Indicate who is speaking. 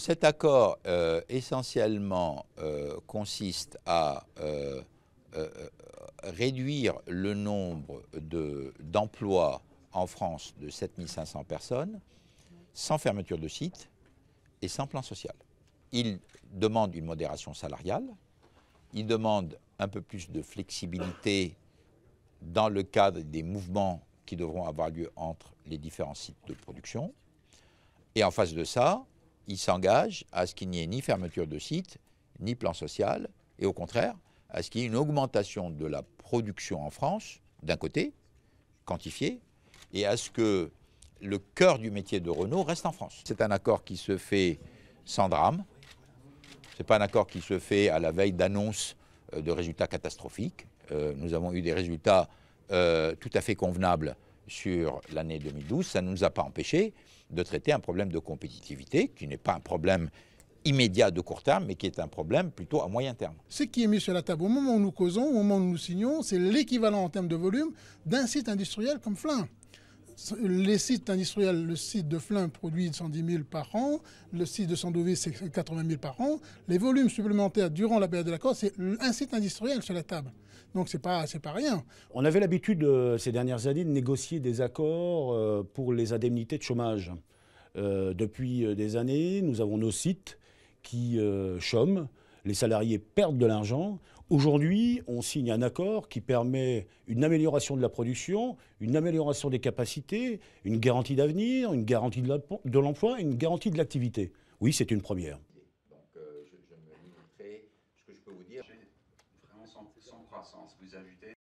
Speaker 1: Cet accord essentiellement consiste à réduire le nombre d'emplois en France de 7500 personnes sans fermeture de site et sans plan social. Il demande une modération salariale, il demande un peu plus de flexibilité dans le cadre des mouvements qui devront avoir lieu entre les différents sites de production. Et en face de ça, il s'engage à ce qu'il n'y ait ni fermeture de site, ni plan social, et au contraire, à ce qu'il y ait une augmentation de la production en France, d'un côté, quantifiée, et à ce que le cœur du métier de Renault reste en France. C'est un accord qui se fait sans drame. Ce n'est pas un accord qui se fait à la veille d'annonces de résultats catastrophiques. Nous avons eu des résultats tout à fait convenables sur l'année 2012. Ça ne nous a pas empêché de traiter un problème de compétitivité qui n'est pas un problème immédiat de court terme, mais qui est un problème plutôt à moyen terme.
Speaker 2: Ce qui est mis sur la table au moment où nous causons, au moment où nous signons, c'est l'équivalent en termes de volume d'un site industriel comme Flins. Les sites industriels, le site de Flins produit 110 000 par an, le site de Sandové c'est 80 000 par an. Les volumes supplémentaires durant la période de l'accord, c'est un site industriel sur la table. Donc c'est pas rien.
Speaker 3: On avait l'habitude ces dernières années de négocier des accords pour les indemnités de chômage. Depuis des années, nous avons nos sites qui chôment, les salariés perdent de l'argent. Aujourd'hui, on signe un accord qui permet une amélioration de la production, une amélioration des capacités, une garantie d'avenir, une garantie de l'emploi, une garantie de l'activité. Oui, c'est une première.
Speaker 1: Donc je me limiterai, ce que je peux vous dire.
Speaker 4: Vraiment sans croissance, vous ajoutez